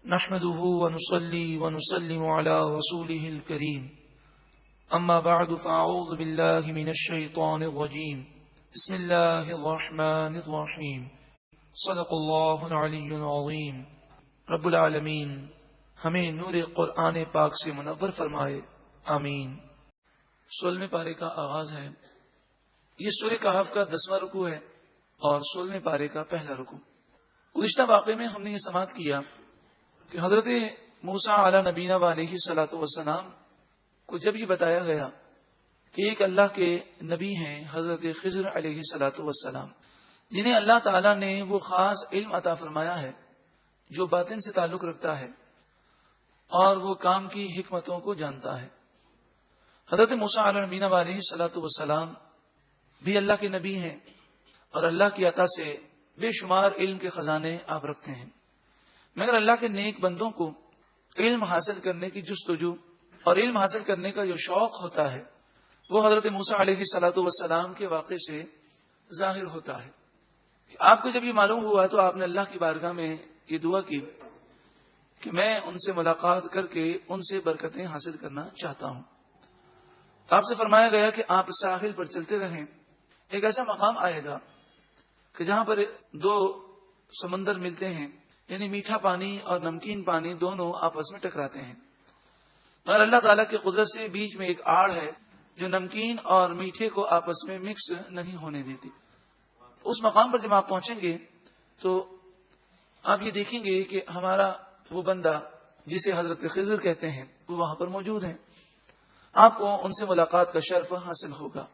نحمده ونصلي ونسلم على رسوله الكريم أما بعد فأعوذ بالله من الشيطان الرجيم بسم الله الرحمن الرحيم صدق الله العلي العظيم رب العالمین ہمیں نور قرآن پاک سے منور فرمائے، آمین۔ 16ویں پارے کا آغاز ہے۔ یہ سورہ کہف کا 10واں رکوع ہے اور 16ویں پارے کا پہلا رکوع۔ گزشتہ واقعے میں ہم نے یہ سماعت کیا کہ حضرت موسیٰ علیہ نبینا علیہ الصلوۃ والسلام کو جب یہ بتایا گیا کہ ایک اللہ کے نبی ہیں حضرت خضر علیہ الصلوۃ والسلام، جنہیں اللہ تعالیٰ نے وہ خاص علم عطا فرمایا ہے جو باطن سے تعلق رکھتا ہے اور وہ کام کی حکمتوں کو جانتا ہے۔ حضرت موسیٰ علیہ نبینا علیہ الصلوۃ والسلام بھی اللہ کے نبی ہیں اور اللہ کی عطا سے بے شمار علم کے خزانے آپ رکھتے ہیں، مگر اللہ کے نیک بندوں کو علم حاصل کرنے کی جستجو اور علم حاصل کرنے کا جو شوق ہوتا ہے وہ حضرت موسیٰ علیہ الصلوۃ والسلام کے واقعے سے ظاہر ہوتا ہے۔ آپ کو جب یہ معلوم ہوا تو آپ نے اللہ کی بارگاہ میں یہ دعا کی کہ میں ان سے ملاقات کر کے ان سے برکتیں حاصل کرنا چاہتا ہوں۔ آپ سے فرمایا گیا کہ آپ ساحل پر چلتے رہیں، ایک ایسا مقام آئے گا کہ جہاں پر دو سمندر ملتے ہیں، یعنی میٹھا پانی اور نمکین پانی دونوں آپس میں ٹکراتے ہیں، اور اللہ تعالیٰ کی قدرت سے بیچ میں ایک آڑ ہے جو نمکین اور میٹھے کو آپس میں مکس نہیں ہونے دیتی۔ اس مقام پر جب آپ پہنچیں گے تو آپ یہ دیکھیں گے کہ ہمارا وہ بندہ جسے حضرت خضر کہتے ہیں وہ وہاں پر موجود ہیں، آپ کو ان سے ملاقات کا شرف حاصل ہوگا۔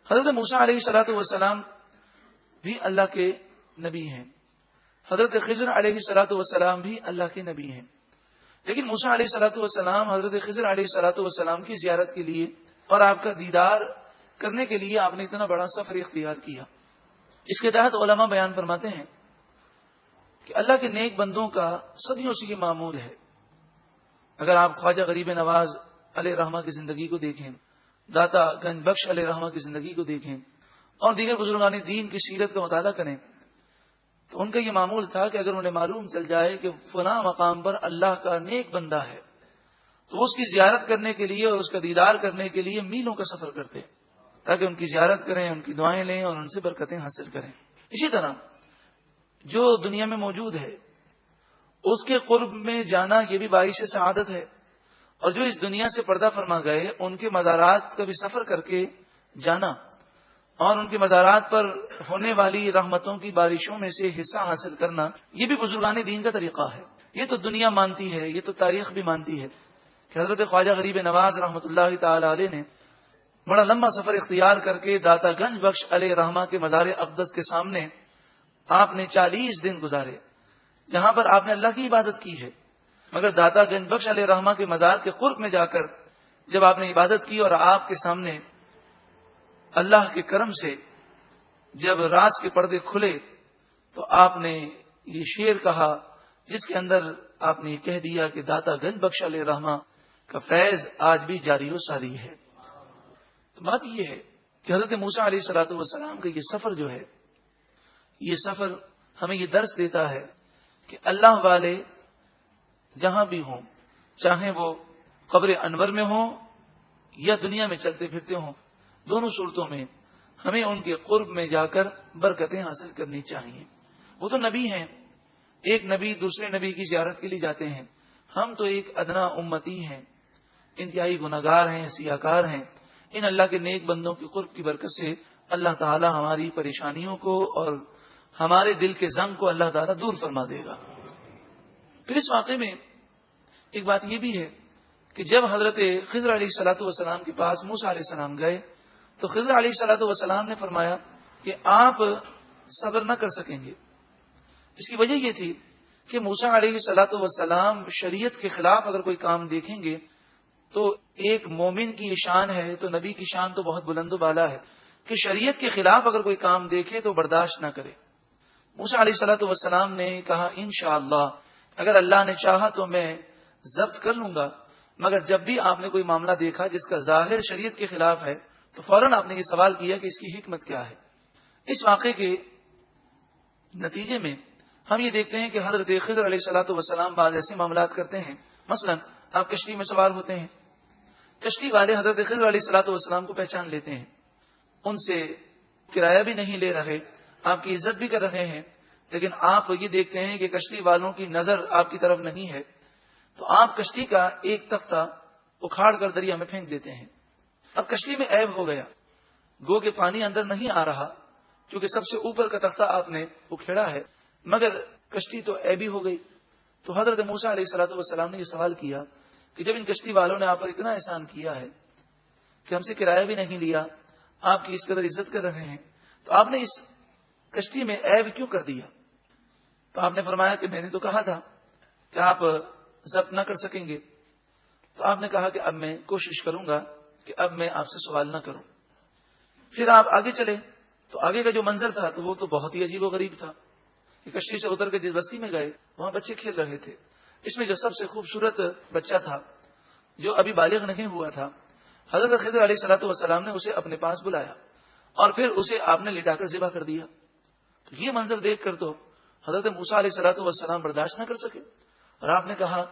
حضرت موسیٰ علیہ الصلوۃ والسلام بھی اللہ کے نبی ہیں، حضرت خضر علیہ الصلوۃ والسلام بھی اللہ کے نبی ہیں، لیکن موسیٰ علیہ الصلوۃ والسلام حضرت خضر علیہ الصلوۃ والسلام کی زیارت کے لیے اور آپ کا دیدار کرنے کے لیے آپ نے اتنا بڑا سفر اختیار کیا۔ اس کے تحت علماء بیان فرماتے ہیں کہ اللہ کے نیک بندوں کا صدیوں سے یہ معمول ہے۔ اگر آپ خواجہ غریب نواز علیہ رحمہ کی زندگی کو دیکھیں، داتا گنج بخش علیہ رحمہ کی زندگی کو دیکھیں اور دیگر بزرگان دین کی سیرت کا مطالعہ کریں تو ان کا یہ معمول تھا کہ اگر انہیں معلوم چل جائے کہ فلاں مقام پر اللہ کا نیک بندہ ہے تو وہ اس کی زیارت کرنے کے لیے اور اس کا دیدار کرنے کے لیے میلوں کا سفر کرتے تاکہ ان کی زیارت کریں، ان کی دعائیں لیں اور ان سے برکتیں حاصل کریں۔ اسی طرح جو دنیا میں موجود ہے اس کے قرب میں جانا یہ بھی باعث سعادت ہے، اور جو اس دنیا سے پردہ فرما گئے ان کے مزارات کا بھی سفر کر کے جانا اور ان کے مزارات پر ہونے والی رحمتوں کی بارشوں میں سے حصہ حاصل کرنا، یہ بھی بزرگان دین کا طریقہ ہے۔ یہ تو دنیا مانتی ہے، یہ تو تاریخ بھی مانتی ہے کہ حضرت خواجہ غریب نواز رحمۃ اللہ تعالی علیہ نے بڑا لمبا سفر اختیار کر کے داتا گنج بخش علیہ رحمہ کے مزار اقدس کے سامنے آپ نے 40 دن گزارے، جہاں پر آپ نے اللہ کی عبادت کی ہے، مگر داتا گنج بخش علیہ رحمہ کے مزار کے قرب میں جا کر جب آپ نے عبادت کی اور آپ کے سامنے اللہ کے کرم سے جب راز کے پردے کھلے تو آپ نے یہ شعر کہا جس کے اندر آپ نے یہ کہہ دیا کہ داتا گنج بخش علیہ رحمہ کا فیض آج بھی جاری و ساری ہے۔ تو بات یہ ہے کہ حضرت موسیٰ علیہ الصلوۃ والسلام کا یہ سفر جو ہے، یہ سفر ہمیں یہ درس دیتا ہے کہ اللہ والے جہاں بھی ہوں، چاہے وہ قبر انور میں ہوں یا دنیا میں چلتے پھرتے ہوں، دونوں صورتوں میں ہمیں ان کے قرب میں جا کر برکتیں حاصل کرنی چاہیے۔ وہ تو نبی ہیں، ایک نبی دوسرے نبی کی زیارت کے لیے جاتے ہیں، ہم تو ایک ادنا امتی ہیں، انتہائی گناہگار ہیں، سیاہکار ہیں۔ ان اللہ کے نیک بندوں کی قرب کی برکت سے اللہ تعالی ہماری پریشانیوں کو اور ہمارے دل کے زنگ کو اللہ تعالی دور فرما دے گا۔ پھر اس واقعے میں ایک بات یہ بھی ہے کہ جب حضرت خضر علیہ الصلوۃ والسلام کے پاس موسیٰ علیہ السلام گئے تو خضر علیہ الصلوۃ والسلام نے فرمایا کہ آپ صبر نہ کر سکیں گے۔ اس کی وجہ یہ تھی کہ موسیٰ علیہ الصلوۃ والسلام شریعت کے خلاف اگر کوئی کام دیکھیں گے تو ایک مومن کی شان ہے تو نبی کی شان تو بہت بلند و بالا ہے کہ شریعت کے خلاف اگر کوئی کام دیکھے تو برداشت نہ کرے۔ موسیٰ علیہ الصلوۃ والسلام نے کہا انشاءاللہ اگر اللہ نے چاہا تو میں ضبط کر لوں گا، مگر جب بھی آپ نے کوئی معاملہ دیکھا جس کا ظاہر شریعت کے خلاف ہے تو فوراً آپ نے یہ سوال کیا کہ اس کی حکمت کیا ہے۔ اس واقعے کے نتیجے میں ہم یہ دیکھتے ہیں کہ حضرت خضر علیہ الصلوۃ والسلام بعض ایسے معاملات کرتے ہیں، مثلا آپ کشتی میں سوار ہوتے ہیں، کشتی والے حضرت خضر علیہ الصلوۃ والسلام کو پہچان لیتے ہیں، ان سے کرایہ بھی نہیں لے رہے، آپ کی عزت بھی کر رہے ہیں، لیکن آپ یہ دیکھتے ہیں کہ کشتی والوں کی نظر آپ کی طرف نہیں ہے، تو آپ کشتی کا ایک تختہ اکھاڑ کر دریا میں پھینک دیتے ہیں۔ اب کشتی میں عیب ہو گیا، گو کہ پانی اندر نہیں آ رہا کیونکہ سب سے اوپر کا تختہ آپ نے اکھیڑا ہے، مگر کشتی تو عیبی ہو گئی۔ تو حضرت موسیٰ علیہ الصلوۃ والسلام نے یہ سوال کیا کہ جب ان کشتی والوں نے آپ پر اتنا احسان کیا ہے کہ ہم سے کرایہ بھی نہیں لیا، آپ کی اس قدر عزت کر رہے ہیں، تو آپ نے اس کشتی میں عیب کیوں کر دیا؟ تو آپ نے فرمایا کہ میں نے تو کہا تھا کہ آپ ضبط نہ کر سکیں گے۔ تو آپ نے کہا کہ اب میں کوشش کروں گا کہ اب میں آپ سے سوال نہ کروں۔ پھر آپ آگے چلے تو آگے کا جو منظر تھا تو وہ تو بہت ہی عجیب و غریب تھا کہ کشتی سے اتر کے جس بستی میں گئے وہاں بچے کھیل رہے تھے، اس میں جو سب سے خوبصورت بچہ تھا جو ابھی بالغ نہیں ہوا تھا، حضرت خضر علیہ الصلوۃ والسلام نے اسے اپنے پاس بلایا اور پھر اسے آپ نے لٹا کر ذبح کر دیا۔ تو یہ منظر دیکھ کر تو حضرت موسیٰ علیہ الصلوۃ والسلام برداشت نہ کر سکے اور آپ نے کہا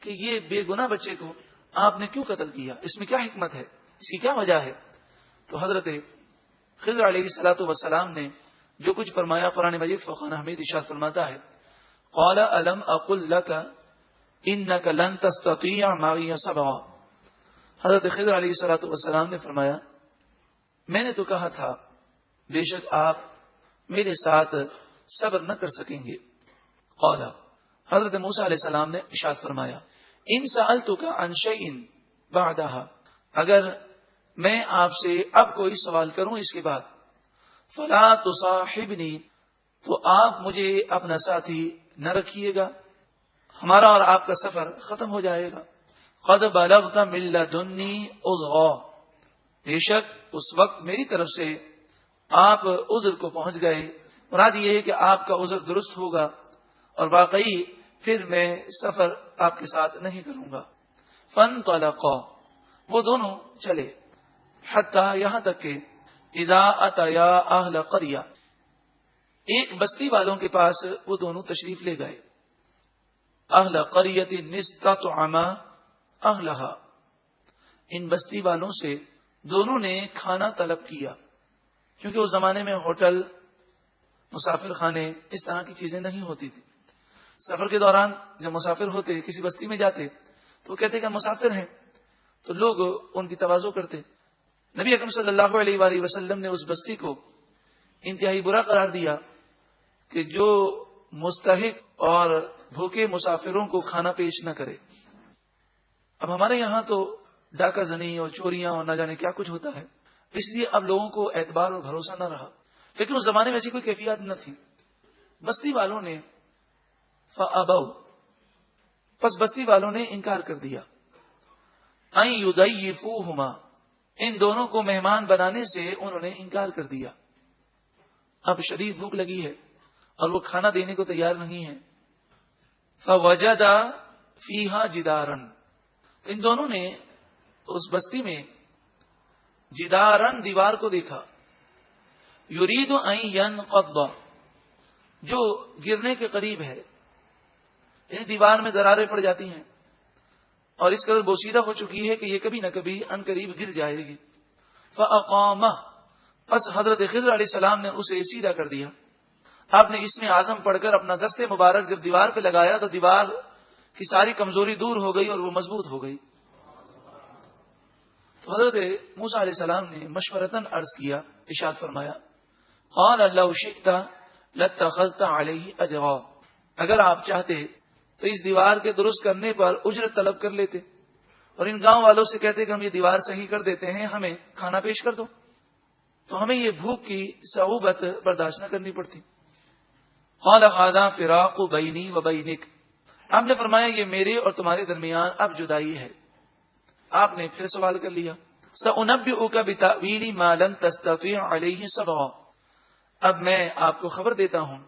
کہ یہ بے گناہ بچے کو آپ نے کیوں قتل کیا، اس میں کیا حکمت ہے، اس کی کیا وجہ ہے؟ تو حضرت خضر علیہ الصلوۃ والسلام نے جو کچھ فرمایا، قرآن مجید فرقان حمید ارشاد فرماتا ہے، قال الم اقل لك انك لن تستطيع معي صبرا۔ حضرت خضر علیہ الصلوۃ والسلام نے فرمایا میں نے تو کہا تھا بے شک آپ میرے ساتھ صبر نہ کر سکیں گے۔ قال حضرت موسیٰ علیہ السلام نے ارشاد فرمایا ان سألتك عن شيء بعدها، اگر میں آپ سے اب کوئی سوال کروں اس کے بعد، فلا تصاحبنی، تو آپ مجھے اپنا ساتھی نہ رکھیے گا، ہمارا اور آپ کا سفر ختم ہو جائے گا۔ قد بلغت من لدنی عذرا، بے شک اس وقت میری طرف سے آپ عذر کو پہنچ گئے، مراد یہ ہے کہ آپ کا عذر درست ہوگا اور واقعی پھر میں سفر آپ کے ساتھ نہیں کروں گا۔ فانطلقا، وہ دونوں چلے، حتی یہاں تک کہ اذا اتیا اہل قریہ، ایک بستی والوں کے پاس وہ دونوں تشریف لے گئے۔ اہل قریۃ نستطعما اہلہا، ان بستی والوں سے دونوں نے کھانا طلب کیا، کیونکہ اس زمانے میں ہوٹل، مسافر خانے اس طرح کی چیزیں نہیں ہوتی تھی۔ سفر کے دوران جب مسافر ہوتے کسی بستی میں جاتے تو وہ کہتے کہ ہم مسافر ہیں، تو لوگ ان کی تواضع کرتے۔ نبی اکرم صلی اللہ علیہ وآلہ وسلم نے اس بستی کو انتہائی برا قرار دیا کہ جو مستحق اور بھوکے مسافروں کو کھانا پیش نہ کرے۔ اب ہمارے یہاں تو ڈاکہ زنی اور چوریاں اور نہ جانے کیا کچھ ہوتا ہے، اس لیے اب لوگوں کو اعتبار اور بھروسہ نہ رہا، لیکن اس زمانے میں ایسی کوئی کیفیت نہ تھی۔ بستی والوں نے فَأَبَوْا، پس بستی والوں نے انکار کر دیا، أَن يُضَيِّفُوهُمَا، ان دونوں کو مہمان بنانے سے انہوں نے انکار کر دیا۔ اب شدید بھوک لگی ہے اور وہ کھانا دینے کو تیار نہیں ہے۔ فَوَجَدَ فِيهَا جِدَارًا، تو ان دونوں نے اس بستی میں جدارن، دیوار کو دیکھا، یرید ان ينقض، جو گرنے کے قریب ہے، یعنی دیوار میں دراریں پڑ جاتی ہیں اور اس قدر بوسیدہ ہو چکی ہے کہ یہ کبھی نہ کبھی ان قریب گر جائے گی۔ فاقامہ، پس حضرت خضر علیہ السلام نے اسے سیدھا کر دیا۔ آپ نے اس میں اعظم پڑھ کر اپنا دست مبارک جب دیوار پہ لگایا تو دیوار کی ساری کمزوری دور ہو گئی اور وہ مضبوط ہو گئی۔ تو حضرت موسیٰ علیہ السلام نے مشورتاً عرض کیا، ارشاد فرمایا قال لو شئت لاتخذت علیہ اجرا، اگر آپ چاہتے تو اس دیوار کے درست کرنے پر اجرت طلب کر لیتے اور ان گاؤں والوں سے کہتے کہ ہم یہ دیوار صحیح کر دیتے ہیں، ہمیں کھانا پیش کر دو، تو ہمیں یہ بھوک کی صعوبت برداشت نہ کرنی پڑتی۔ قال هذا فراق بینی و بینک، آپ نے فرمایا یہ میرے اور تمہارے درمیان اب جدائی ہے۔ آپ نے پھر سوال کر لیا سأنبئک بتأویل ما لم تستطیع علیہ صبرا، اب میں آپ کو خبر دیتا ہوں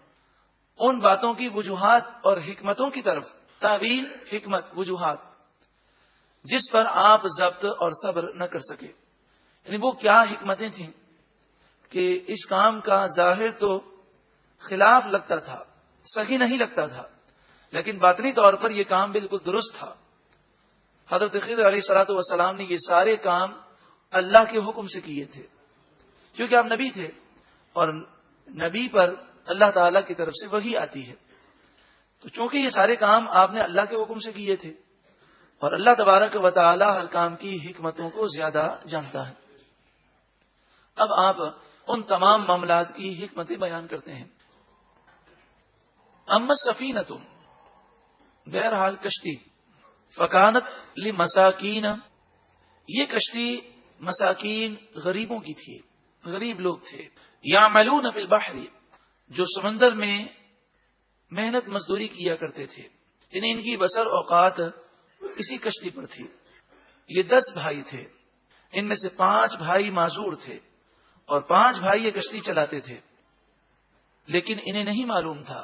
ان باتوں کی وجوہات اور حکمتوں کی طرف، تعویل حکمت وجوہات، جس پر آپ ضبط اور صبر نہ کر سکے۔ یعنی وہ کیا حکمتیں تھیں کہ اس کام کا ظاہر تو خلاف لگتا تھا صحیح نہیں لگتا تھا، لیکن باطنی طور پر یہ کام بالکل درست تھا۔ حضرت خضر علیہ الصلوۃ والسلام نے یہ سارے کام اللہ کے حکم سے کیے تھے، کیونکہ آپ نبی تھے اور نبی پر اللہ تعالی کی طرف سے وحی آتی ہے، تو چونکہ یہ سارے کام آپ نے اللہ کے حکم سے کیے تھے، اور اللہ تبارک و تعالی ہر کام کی حکمتوں کو زیادہ جانتا ہے۔ اب آپ ان تمام معاملات کی حکمتیں بیان کرتے ہیں۔ اما السفینۃ، بہرحال کشتی، فکانت لمساکین، یہ کشتی مساکین غریبوں کی تھی، غریب لوگ تھے، یعملون فی البحر، جو سمندر میں محنت مزدوری کیا کرتے تھے، یعنی ان کی بسر اوقات اسی کشتی پر تھی۔ یہ 10 بھائی تھے، ان میں سے 5 بھائی معذور تھے اور 5 بھائی یہ کشتی چلاتے تھے، لیکن انہیں نہیں معلوم تھا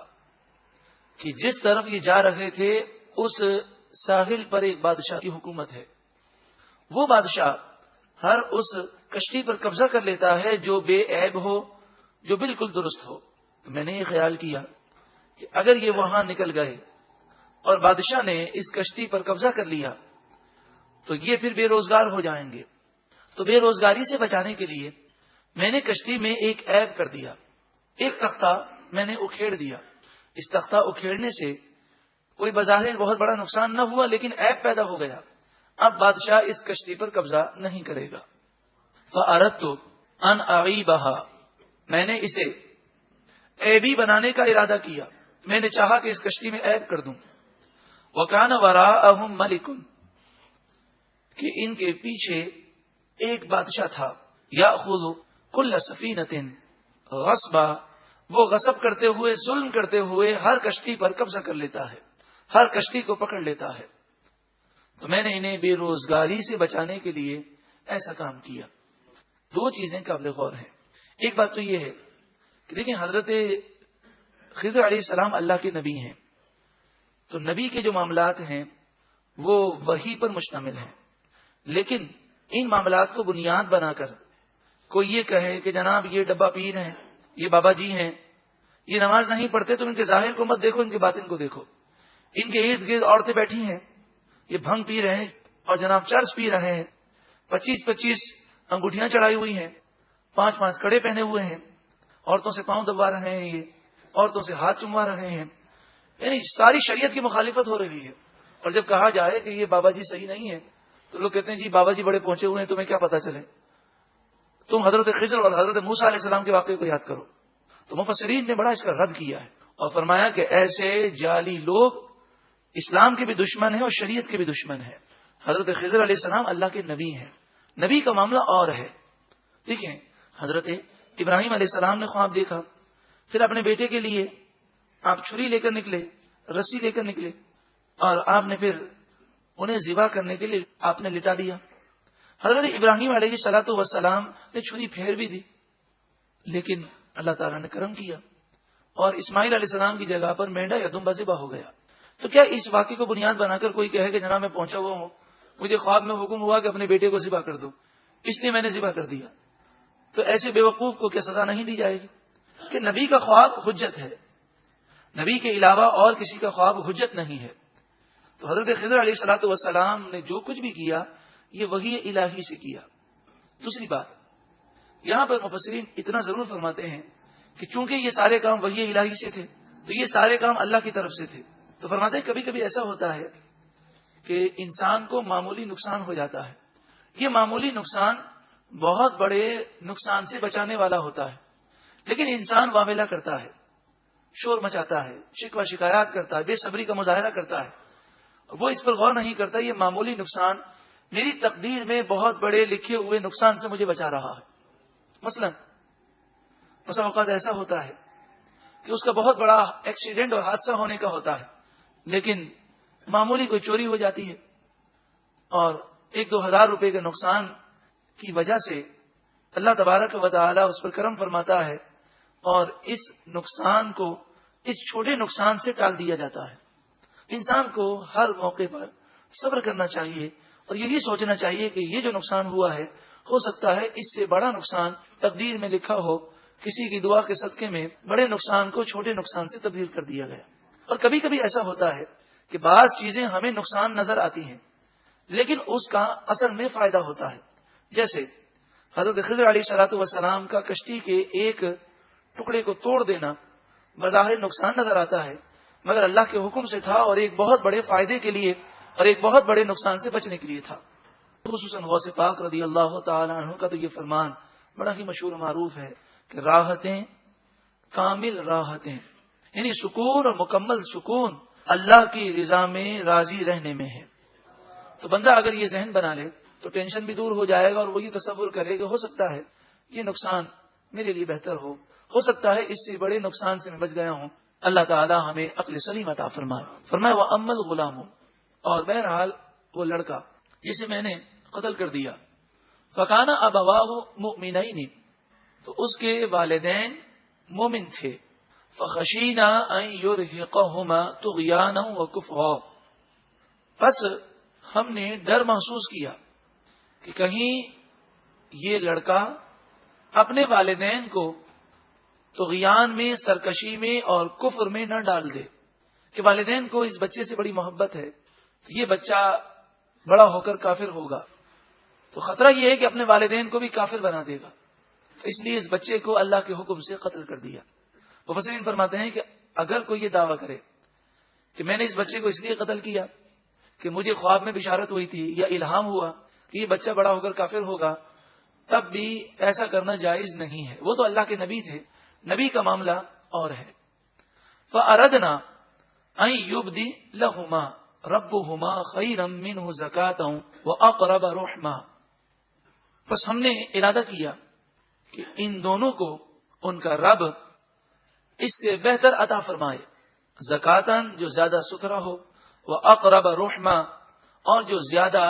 کہ جس طرف یہ جا رہے تھے اس ساحل پر ایک بادشاہ کی حکومت ہے۔ وہ بادشاہ ہر اس کشتی پر قبضہ کر لیتا ہے جو بے عیب ہو، جو بالکل درست ہو۔ تو میں نے یہ خیال کیا کہ اگر یہ وہاں نکل گئے اور بادشاہ نے اس کشتی پر قبضہ کر لیا تو یہ پھر بے روزگار ہو جائیں گے، تو بے روزگاری سے بچانے کے لیے میں نے کشتی میں ایک عیب کر دیا، ایک تختہ میں نے اکھیڑ دیا۔ اس تختہ اکھیڑنے سے کوئی بظاہر بہت بڑا نقصان نہ ہوا، لیکن عیب پیدا ہو گیا، اب بادشاہ اس کشتی پر قبضہ نہیں کرے گا۔ فَأَرَدْتُ أَنْ أَعِيبَهَا، میں نے اسے عیبی بنانے کا ارادہ کیا، میں نے چاہا کہ اس کشتی میں عیب کر دوں۔ وَكَانَ وَرَاءَهُمْ مَلِكٌ، کہ ان کے پیچھے ایک بادشاہ تھا، يَأْخُذُ كُلَّ سَفِينَةٍ غَصْبًا، وہ غصب کرتے ہوئے، ظلم کرتے ہوئے ہر کشتی پر قبضہ کر لیتا ہے، ہر کشتی کو پکڑ لیتا ہے۔ تو میں نے انہیں بے روزگاری سے بچانے کے لیے ایسا کام کیا۔ 2 چیزیں قابل غور ہیں۔ ایک بات تو یہ ہے کہ دیکھیں، حضرت خضر علیہ السلام اللہ کے نبی ہیں، تو نبی کے جو معاملات ہیں وہ وحی پر مشتمل ہیں، لیکن ان معاملات کو بنیاد بنا کر کوئی یہ کہے کہ جناب یہ ڈبہ پیر ہیں، یہ بابا جی ہیں، یہ نماز نہیں پڑھتے، تم ان کے ظاہر کو مت دیکھو، ان کے باطن کو دیکھو۔ ان کے ارد گرد عورتیں بیٹھی ہیں، یہ بھنگ پی رہے ہیں اور جناب چرس پی رہے ہیں، 25 انگوٹھیاں چڑھائی ہوئی ہیں، 5 کڑے پہنے ہوئے ہیں، عورتوں سے پاؤں دبا رہے ہیں، یہ عورتوں سے ہاتھ چموا رہے ہیں، یعنی ساری شریعت کی مخالفت ہو رہی ہے۔ اور جب کہا جائے کہ یہ بابا جی صحیح نہیں ہے تو لوگ کہتے ہیں جی بابا جی بڑے پہنچے ہوئے ہیں، تمہیں کیا پتا چلے، تم حضرت خضر اور حضرت موسیٰ علیہ السلام کے واقعے کو یاد کرو۔ تو مفسرین نے بڑا اس کا رد کیا ہے اور فرمایا کہ ایسے جعلی لوگ اسلام کے بھی دشمن ہیں اور شریعت کے بھی دشمن ہیں۔ حضرت خضر علیہ السلام اللہ کے نبی ہیں، نبی کا معاملہ اور ہے۔ دیکھیں، حضرت ابراہیم علیہ السلام نے خواب دیکھا، پھر اپنے بیٹے کے لیے آپ چھری لے کر نکلے، رسی لے کر نکلے، اور آپ نے پھر انہیں ذبح کرنے کے لیے آپ نے لٹا دیا۔ حضرت ابراہیم علیہ الصلوۃ والسلام نے چھری پھیر بھی دی، لیکن اللہ تعالیٰ نے کرم کیا اور اسماعیل علیہ السلام کی جگہ پر مینڈا یا دمبا ذبح ہو گیا۔ تو کیا اس واقعے کو بنیاد بنا کر کوئی کہے کہ جناب میں پہنچا ہوا ہوں، مجھے خواب میں حکم ہوا کہ اپنے بیٹے کو ذبح کر دو، اس لیے میں نے ذبح کر دیا، تو ایسے بیوقوف کو کیا سزا نہیں دی جائے گی؟ کہ نبی کا خواب حجت ہے، نبی کے علاوہ اور کسی کا خواب حجت نہیں ہے۔ تو حضرت خضر علیہ الصلوۃ والسلام نے جو کچھ بھی کیا یہ وحی الہی سے کیا۔ دوسری بات، یہاں پر مفسرین اتنا ضرور فرماتے ہیں کہ چونکہ یہ سارے کام وحی الہی سے تھے تو یہ سارے کام اللہ کی طرف سے تھے۔ تو فرماتے ہیں کبھی کبھی ایسا ہوتا ہے کہ انسان کو معمولی نقصان ہو جاتا ہے، یہ معمولی نقصان بہت بڑے نقصان سے بچانے والا ہوتا ہے، لیکن انسان واویلا کرتا ہے، شور مچاتا ہے، شکوہ شکایات کرتا ہے، بے صبری کا مظاہرہ کرتا ہے، وہ اس پر غور نہیں کرتا یہ معمولی نقصان میری تقدیر میں بہت بڑے لکھے ہوئے نقصان سے مجھے بچا رہا ہے۔ مثلا بسا اوقات ایسا ہوتا ہے کہ اس کا بہت بڑا ایکسیڈنٹ اور حادثہ ہونے کا ہوتا ہے، لیکن معمولی کوئی چوری ہو جاتی ہے اور 1-2 ہزار روپے کے نقصان کی وجہ سے اللہ تبارک و تعالی اس پر کرم فرماتا ہے اور اس نقصان کو اس چھوٹے نقصان سے ٹال دیا جاتا ہے۔ انسان کو ہر موقع پر صبر کرنا چاہیے اور یہی سوچنا چاہیے کہ یہ جو نقصان ہوا ہے ہو سکتا ہے اس سے بڑا نقصان تقدیر میں لکھا ہو کسی کی دعا کے صدقے میں بڑے نقصان کو چھوٹے نقصان سے تبدیل کر دیا گیا. اور کبھی کبھی ایسا ہوتا ہے کہ بعض چیزیں ہمیں نقصان نظر آتی ہیں لیکن اس کا اصل میں فائدہ ہوتا ہے. جیسے حضرت خضر علیہ الصلوۃ والسلام کا کشتی کے ایک ٹکڑے کو توڑ دینا بظاہر نقصان نظر آتا ہے مگر اللہ کے حکم سے تھا اور ایک بہت بڑے فائدے کے لیے اور ایک بہت بڑے نقصان سے بچنے کے لیے تھا. خصوصاً غوث پاک رضی اللہ تعالی عنہ کا تو یہ فرمان بڑا ہی مشہور و معروف ہے کہ راحتیں کامل راحتیں، یعنی سکون اور مکمل سکون اللہ کی رضا میں راضی رہنے میں ہے. تو بندہ اگر یہ ذہن بنا لے تو ٹینشن بھی دور ہو جائے گا اور وہ یہ تصور کرے کہ ہو سکتا ہے یہ نقصان میرے لیے بہتر ہو سکتا ہے اس سے بڑے نقصان سے میں بچ گیا ہوں. اللہ تعالی ہمیں عقل سلیم عطا فرمائے. فرمایا وَأَمَّا الْغُلَامُ، اور بہرحال وہ لڑکا جسے میں نے قتل کر دیا، فَكَانَ أَبَوَاهُ مُؤْمِنَيْنِ، تو اس کے والدین مومن تھے. فَخَشِينَا أَن يُرْهِقَهُمَا طُغْيَانًا وَكُفْرًا، پس ہم نے ڈر محسوس کیا کہ کہیں یہ لڑکا اپنے والدین کو طغیان میں، سرکشی میں اور کفر میں نہ ڈال دے. کہ والدین کو اس بچے سے بڑی محبت ہے تو یہ بچہ بڑا ہو کر کافر ہوگا تو خطرہ یہ ہے کہ اپنے والدین کو بھی کافر بنا دے گا. تو اس لیے اس بچے کو اللہ کے حکم سے قتل کر دیا. مفسرین فرماتے ہیں کہ اگر کوئی یہ دعویٰ کرے کہ میں نے اس بچے کو اس لیے قتل کیا کہ مجھے خواب میں بشارت ہوئی تھی یا الہام ہوا کہ یہ بچہ بڑا ہو کر کافر ہوگا، تب بھی ایسا کرنا جائز نہیں ہے. وہ تو اللہ کے نبی تھے، نبی کا معاملہ اور ہے. فَأَرَدْنَا أَن يُبْدِلَهُمَا رَبُّهُمَا خَيْرًا مِّنْهُ زَكَاةً وَأَقْرَبَ رُحْمًا، بس ہم نے ارادہ کیا کہ ان دونوں کو ان کا رب اس سے بہتر عطا فرمائے، زکاتن جو زیادہ ستھرا ہو، وَأَقْرَبَ رُحْمًا اور جو زیادہ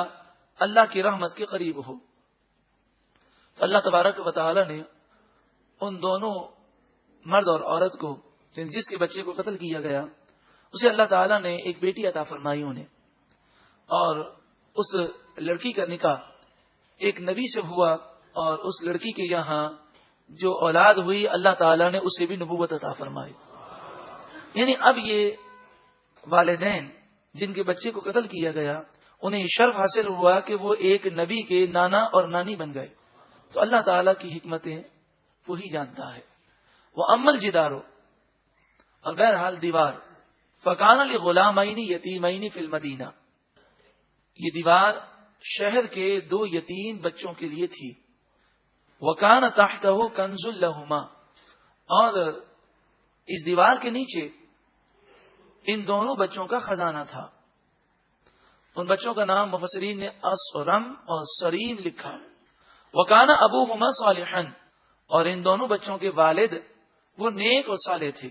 اللہ کی رحمت کے قریب ہو. تو اللہ تبارک و تعالی نے ان دونوں مرد اور عورت کو جس کے بچے کو قتل کیا گیا اسے اللہ تعالیٰ نے ایک بیٹی عطا فرمائی انہیں، اور اس لڑکی کا نکاح ایک نبی سے ہوا اور اس لڑکی کے یہاں جو اولاد ہوئی اللہ تعالیٰ نے اسے بھی نبوت عطا فرمائی. یعنی اب یہ والدین جن کے بچے کو قتل کیا گیا انہیں شرف حاصل ہوا کہ وہ ایک نبی کے نانا اور نانی بن گئے. تو اللہ تعالیٰ کی حکمتیں وہی جانتا ہے. وہ امل جدارو، اور بہرحال دیوار، فکان لغلامین یتیمین فی المدینہ، یہ دیوار شہر کے 2 یتیم بچوں کے لیے تھی. وکان تحتہ کنز لہما، اور اس دیوار کے نیچے ان دونوں بچوں کا خزانہ تھا. ان بچوں کا نام مفسرین نے اسرم اور سریم لکھا. وکان ابوہما صالحا، اور ان دونوں بچوں کے والد وہ نیک اور صالح تھے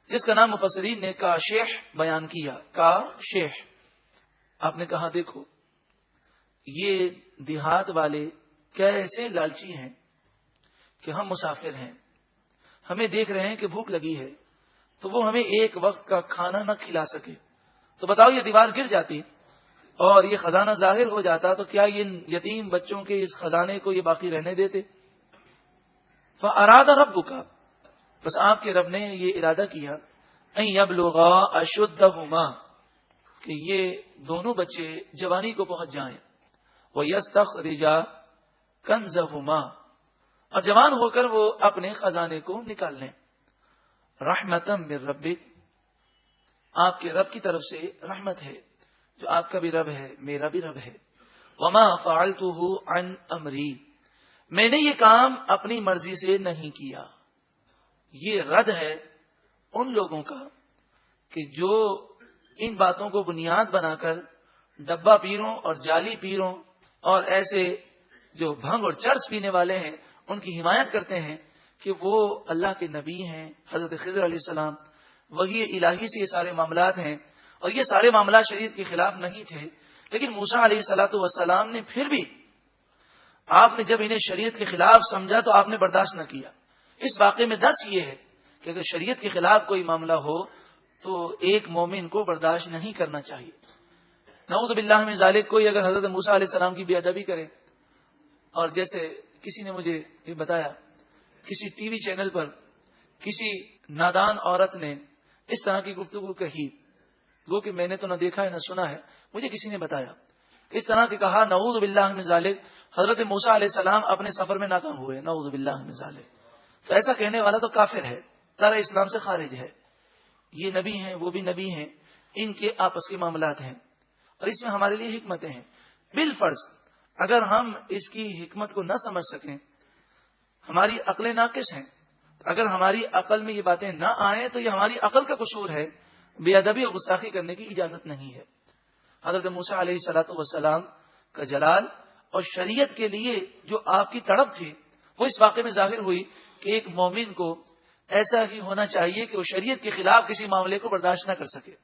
جس کا نام مفسرین نے کاشح بیان کیا. کاشح، آپ نے کہا دیکھو یہ دیہات والے کیسے لالچی ہیں کہ ہم مسافر ہیں، ہمیں دیکھ رہے ہیں کہ بھوک لگی ہے تو وہ ہمیں ایک وقت کا کھانا نہ کھلا سکے، تو بتاؤ یہ دیوار گر جاتی اور یہ خزانہ ظاہر ہو جاتا تو کیا یہ یتیم بچوں کے اس خزانے کو یہ باقی رہنے دیتے؟ فَأَرَادَ رَبُّكَ، بس آپ کے رب نے یہ ارادہ کیا، أَن يَبْلُغَا أَشُدَّهُمَا، کہ یہ دونوں بچے جوانی کو پہنچ جائیں، وَيَسْتَخْرِجَا كَنزَهُمَا، اور جوان ہو کر وہ اپنے خزانے کو نکال لیں. رحمتم من ربک، آپ کے رب کی طرف سے رحمت ہے، جو آپ کا بھی رب ہے میرا بھی رب ہے. وما فعلتہ عن امری، میں نے یہ کام اپنی مرضی سے نہیں کیا. یہ رد ہے ان لوگوں کا کہ جو ان باتوں کو بنیاد بنا کر ڈبہ پیروں اور جعلی پیروں اور ایسے جو بھنگ اور چرس پینے والے ہیں ان کی حمایت کرتے ہیں کہ وہ اللہ کے نبی ہیں. حضرت خضر علیہ السلام وحی الہی سے یہ سارے معاملات ہیں اور یہ سارے معاملات شریعت کے خلاف نہیں تھے، لیکن موسیٰ علیہ الصلوۃ والسلام نے پھر بھی آپ نے جب انہیں شریعت کے خلاف سمجھا تو آپ نے برداشت نہ کیا. اس واقعے میں درس یہ ہے کہ اگر شریعت کے خلاف کوئی معاملہ ہو تو ایک مومن کو برداشت نہیں کرنا چاہیے. نعوذ باللہ من ذالک، کوئی اگر حضرت موسیٰ علیہ السلام کی بے ادبی کرے، اور جیسے کسی نے مجھے یہ بتایا کسی ٹی وی چینل پر کسی نادان عورت نے اس طرح کی گفتگو کہی، وہ کہ میں نے تو نہ دیکھا ہے نہ سنا ہے، مجھے کسی نے بتایا، اس طرح کہ کہا نعوذ باللہ من ذالک، حضرت موسیٰ علیہ السلام اپنے سفر میں ناکام ہوئے، نعوذ باللہ من ذالک، تو ایسا کہنے والا تو کافر ہے، دار اسلام سے خارج ہے۔ یہ نبی ہیں، وہ بھی نبی ہیں، ان کے آپس کے معاملات ہیں، اور اس میں ہمارے لیے حکمتیں ہیں۔ بالفرض اگر ہم اس کی حکمت کو نہ سمجھ سکیں، ہماری عقلیں ناقص ہیں، اگر ہماری عقل میں یہ باتیں نہ آئیں تو یہ ہماری عقل کا قصور ہے، بے ادبی اور گستاخی کرنے کی اجازت نہیں ہے۔ حضرت موسیٰ علیہ الصلوۃ والسلام کا جلال اور شریعت کے لیے جو آپ کی تڑپ تھی وہ اس واقعے میں ظاہر ہوئی کہ ایک مومن کو ایسا ہی ہونا چاہیے کہ وہ شریعت کے خلاف کسی معاملے کو برداشت نہ کر سکے۔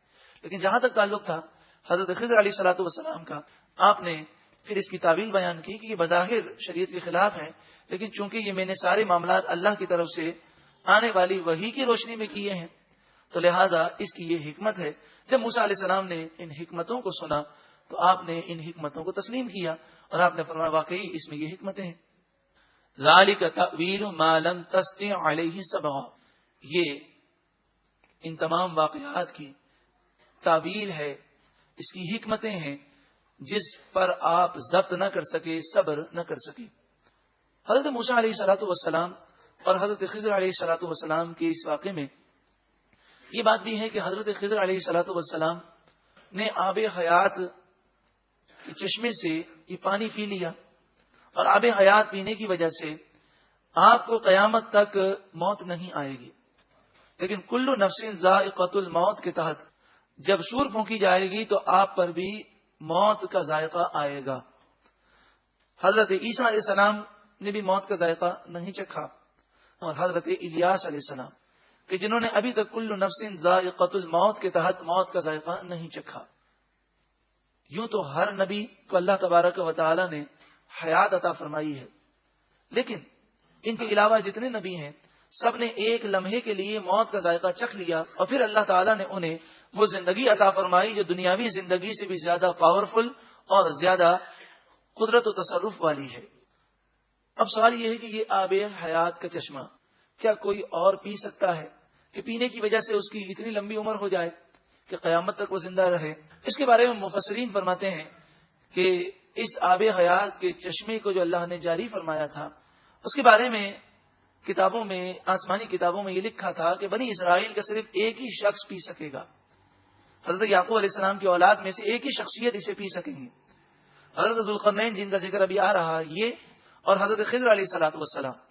لیکن جہاں تک تعلق تھا حضرت خضر علیہ الصلوۃ والسلام کا، آپ نے پھر اس کی تعویل بیان کی کہ یہ بظاہر شریعت کے خلاف ہے، لیکن چونکہ یہ میں نے سارے معاملات اللہ کی طرف سے آنے والی وحی کی روشنی میں کیے ہیں تو لہذا اس کی یہ حکمت ہے۔ جب موسیٰ علیہ السلام نے ان حکمتوں کو سنا تو آپ نے ان حکمتوں کو تسلیم کیا اور آپ نے فرمایا واقعی اس میں یہ حکمتیں ہیں۔ ذالک تأویل ما لم تستطع علیہ صبرا، یہ ان تمام واقعات کی تعویل ہے، اس کی حکمتیں ہیں جس پر آپ ضبط نہ کر سکے، صبر نہ کر سکے۔ حضرت موسیٰ علیہ الصلوۃ والسلام اور حضرت خضر علیہ الصلوۃ والسلام کے اس واقعے میں یہ بات بھی ہے کہ حضرت خضر علیہ الصلوۃ والسلام نے آب حیات کے چشمے سے یہ پانی پی لیا، اور آب حیات پینے کی وجہ سے آپ کو قیامت تک موت نہیں آئے گی، لیکن کل نفس ذائقۃ الموت کے تحت جب سور پھونکی جائے گی تو آپ پر بھی موت کا ذائقہ آئے گا۔ حضرت عیسیٰ علیہ السلام نے بھی موت کا ذائقہ نہیں چکھا، اور حضرت الیاس علیہ السلام کہ جنہوں نے ابھی تک کل نفس ذائقۃ الموت کے تحت موت کا ذائقہ نہیں چکھا۔ یوں تو ہر نبی کو اللہ تبارک و تعالی نے حیات عطا فرمائی ہے، لیکن ان کے علاوہ جتنے نبی ہیں سب نے ایک لمحے کے لیے موت کا ذائقہ چکھ لیا، اور پھر اللہ تعالیٰ نے انہیں وہ زندگی عطا فرمائی جو دنیاوی زندگی سے بھی زیادہ پاورفل اور زیادہ قدرت و تصرف والی ہے۔ اب سوال یہ ہے کہ یہ آب حیات کا چشمہ کیا کوئی اور پی سکتا ہے کہ پینے کی وجہ سے اس کی اتنی لمبی عمر ہو جائے کہ قیامت تک وہ زندہ رہے؟ اس کے بارے میں مفسرین فرماتے ہیں کہ اس آب حیات کے چشمے کو جو اللہ نے جاری فرمایا تھا اس کے بارے میں کتابوں میں، آسمانی کتابوں میں یہ لکھا تھا کہ بنی اسرائیل کا صرف ایک ہی شخص پی سکے گا، حضرت یعقوب علیہ السلام کی اولاد میں سے ایک ہی شخصیت اسے پی سکیں گے۔ حضرت ذوالقرنین جن کا ذکر ابھی آ رہا یہ اور حضرت خضر علیہ الصلوۃ والسلام،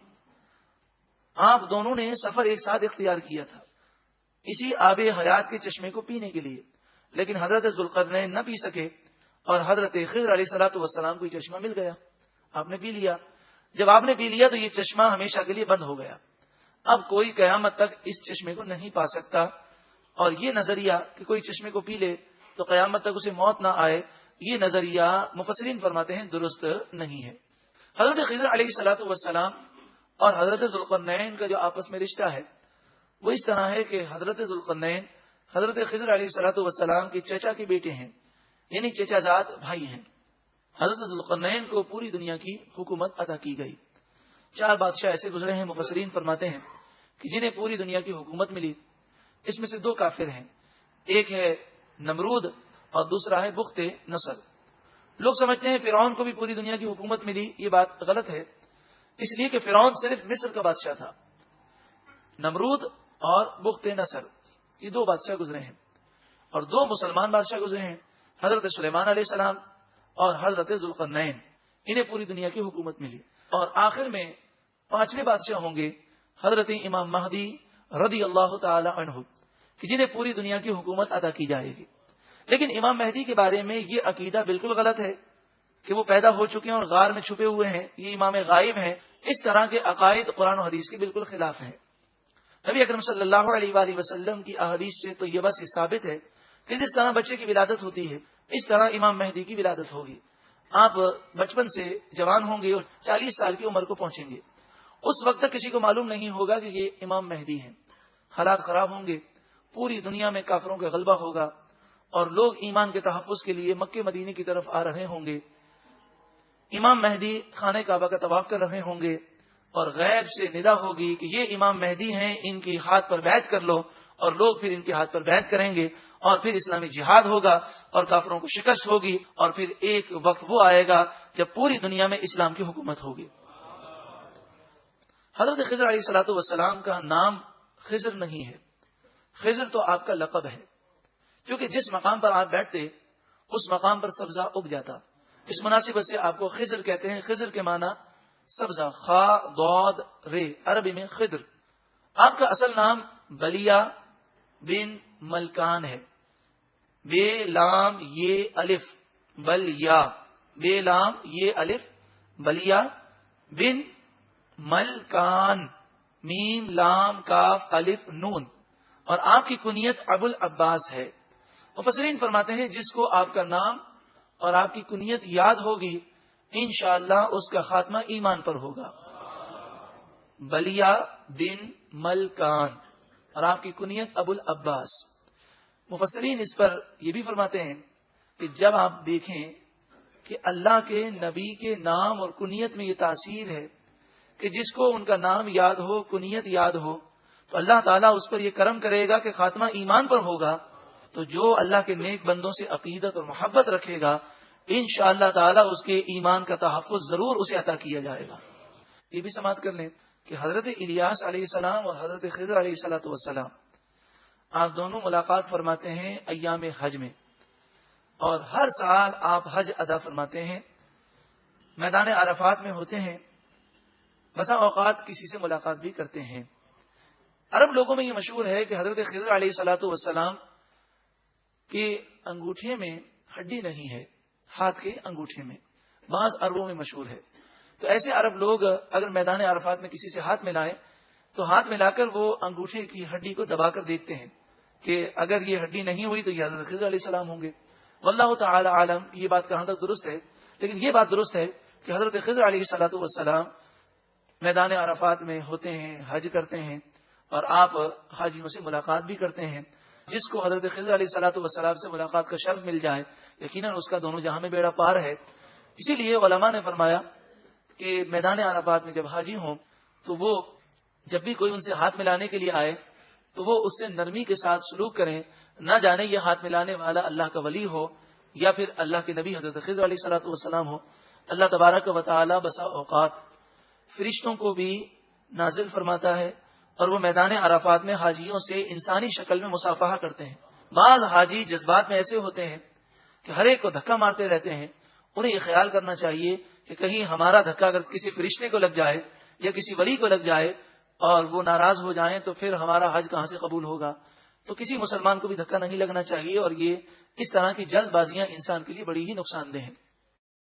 آپ دونوں نے سفر ایک ساتھ اختیار کیا تھا اسی آب حیات کے چشمے کو پینے کے لیے، لیکن حضرت ذوالقرنین نہ پی سکے اور حضرت خضر علیہ الصلوۃ والسلام کو یہ چشمہ مل گیا، آپ نے پی لیا۔ جب آپ نے پی لیا تو یہ چشمہ ہمیشہ کے لیے بند ہو گیا، اب کوئی قیامت تک اس چشمے کو نہیں پا سکتا، اور یہ نظریہ کہ کوئی چشمے کو پی لے تو قیامت تک اسے موت نہ آئے، یہ نظریہ مفسرین فرماتے ہیں درست نہیں ہے۔ حضرت خضر علیہ الصلوۃ والسلام اور حضرت ذوالقرنین کا جو آپس میں رشتہ ہے وہ اس طرح ہے کہ حضرت ذوالقرنین حضرت خضر علیہ الصلوۃ والسلام کے چچا کے بیٹے ہیں، یعنی چچا زاد بھائی ہیں۔ حضرت ذوالقرنین کو پوری دنیا کی حکومت عطا کی گئی۔ 4 بادشاہ ایسے گزرے ہیں، مفسرین فرماتے ہیں کہ جنہیں پوری دنیا کی حکومت ملی، اس میں سے 2 کافر ہیں، ایک ہے نمرود اور دوسرا ہے بخت نصر۔ لوگ سمجھتے ہیں فرعون کو بھی پوری دنیا کی حکومت ملی، یہ بات غلط ہے، اس لیے کہ فرعون صرف مصر کا بادشاہ تھا۔ نمرود اور بخت نصر یہ 2 بادشاہ گزرے ہیں، اور 2 مسلمان بادشاہ گزرے ہیں، حضرت سلیمان علیہ السلام اور حضرت ذوالقرنین، انہیں پوری دنیا کی حکومت ملی۔ اور آخر میں 5ویں بادشاہ ہوں گے حضرت امام مہدی رضی اللہ تعالی عنہ کہ جنہیں پوری دنیا کی حکومت عطا کی جائے گی۔ لیکن امام مہدی کے بارے میں یہ عقیدہ بالکل غلط ہے کہ وہ پیدا ہو چکے ہیں اور غار میں چھپے ہوئے ہیں، یہ امام غائب ہیں۔ اس طرح کے عقائد قرآن و حدیث کے بالکل خلاف ہیں۔ نبی اکرم صلی اللہ علیہ وآلہ وسلم کی احادیث سے تو یہ بس ثابت ہے کہ جس طرح بچے کی ولادت ہوتی ہے اس طرح امام مہدی کی ولادت ہوگی۔ آپ بچپن سے جوان ہوں گے اور 40 سال کی عمر کو پہنچیں گے، اس وقت تک کسی کو معلوم نہیں ہوگا کہ یہ امام مہدی ہیں۔ حالات خراب ہوں گے، پوری دنیا میں کافروں کا غلبہ ہوگا اور لوگ ایمان کے تحفظ کے لیے مکے مدینے کی طرف آ رہے ہوں گے۔ امام مہدی خانہ کعبہ کا طواف کر رہے ہوں گے اور غیب سے ندا ہوگی کہ یہ امام مہدی ہیں، ان کے ہاتھ پر بیعت کر لو، اور لوگ پھر ان کے ہاتھ پر بیعت کریں گے، اور پھر اسلامی جہاد ہوگا اور کافروں کو شکست ہوگی، اور پھر ایک وقت وہ آئے گا جب پوری دنیا میں اسلام کی حکومت ہوگی۔ حضرت خضر علیہ الصلوۃ والسلام کا نام خضر نہیں ہے، خضر تو آپ کا لقب ہے، کیونکہ جس مقام پر آپ بیٹھتے اس مقام پر سبزہ اگ جاتا، اس مناسبت سے آپ کو خضر کہتے ہیں۔ خضر کے معنی سبزہ، خا ضاد رے، عربی میں خضر۔ آپ کا اصل نام بلیا بن ملکان ہے، بے لام یہ الف بلیا، بے لام یہ الف بلیا بن ملکان، میم لام کاف الف نون، اور آپ کی کنیت ابو العباس ہے۔ مفسرین فرماتے ہیں جس کو آپ کا نام اور آپ کی کنیت یاد ہوگی انشاءاللہ اس کا خاتمہ ایمان پر ہوگا۔ بلیا بن ملکان اور آپ کی کنیت ابو العباس۔ مفسرین اس پر یہ بھی فرماتے ہیں کہ جب آپ دیکھیں کہ اللہ کے نبی کے نام اور کنیت میں یہ تاثیر ہے کہ جس کو ان کا نام یاد ہو، کنیت یاد ہو، تو اللہ تعالیٰ اس پر یہ کرم کرے گا کہ خاتمہ ایمان پر ہوگا۔ تو جو اللہ کے نیک بندوں سے عقیدت اور محبت رکھے گا انشاءاللہ تعالیٰ اس کے ایمان کا تحفظ ضرور اسے عطا کیا جائے گا۔ یہ بھی سماعت کر لیں کہ حضرت الیاس علیہ السلام اور حضرت خضر علیہ الصلوۃ والسلام آپ دونوں ملاقات فرماتے ہیں ایام حج میں، اور ہر سال آپ حج ادا فرماتے ہیں، میدان عرفات میں ہوتے ہیں، بسا اوقات کسی سے ملاقات بھی کرتے ہیں۔ عرب لوگوں میں یہ مشہور ہے کہ حضرت خضر علیہ الصلوۃ والسلام کے انگوٹھے میں ہڈی نہیں ہے، ہاتھ کے انگوٹھے میں، بعض عربوں میں مشہور ہے۔ تو ایسے عرب لوگ اگر میدان عرفات میں کسی سے ہاتھ ملائیں تو ہاتھ ملا کر وہ انگوٹھے کی ہڈی کو دبا کر دیکھتے ہیں کہ اگر یہ ہڈی نہیں ہوئی تو یہ حضرت خضر علیہ السلام ہوں گے۔ واللہ تعالی عالم یہ بات کہاں تک درست ہے، لیکن یہ بات درست ہے کہ حضرت خضر علیہ الصلوۃ والسلام میدان عرفات میں ہوتے ہیں، حج کرتے ہیں، اور آپ حاجیوں سے ملاقات بھی کرتے ہیں۔ جس کو حضرت خضر علیہ الصلوۃ والسلام سے ملاقات کا شرف مل جائے یقیناً اس کا دونوں جہاں میں بیڑا پار ہے۔ اسی لیے علماء نے فرمایا کہ میدان عرفات میں جب حاجی ہوں تو وہ جب بھی کوئی ان سے ہاتھ ملانے کے لیے آئے تو وہ اس سے نرمی کے ساتھ سلوک کریں، نہ جانے یہ ہاتھ ملانے والا اللہ کا ولی ہو یا پھر اللہ کے نبی حضرت خضر علیہ الصلوۃ والسلام ہو۔ اللہ تبارک و تعالی بسا اوقات فرشتوں کو بھی نازل فرماتا ہے اور وہ میدان عرفات میں حاجیوں سے انسانی شکل میں مصافحہ کرتے ہیں۔ بعض حاجی جذبات میں ایسے ہوتے ہیں کہ ہر ایک کو دھکا مارتے رہتے ہیں، انہیں یہ خیال کرنا چاہیے کہ کہیں ہمارا دھکا اگر کسی فرشتے کو لگ جائے یا کسی ولی کو لگ جائے اور وہ ناراض ہو جائیں تو پھر ہمارا حج کہاں سے قبول ہوگا۔ تو کسی مسلمان کو بھی دھکا نہیں لگنا چاہیے، اور یہ اس طرح کی جلد بازیاں انسان کے لیے بڑی ہی نقصان دہ ہیں۔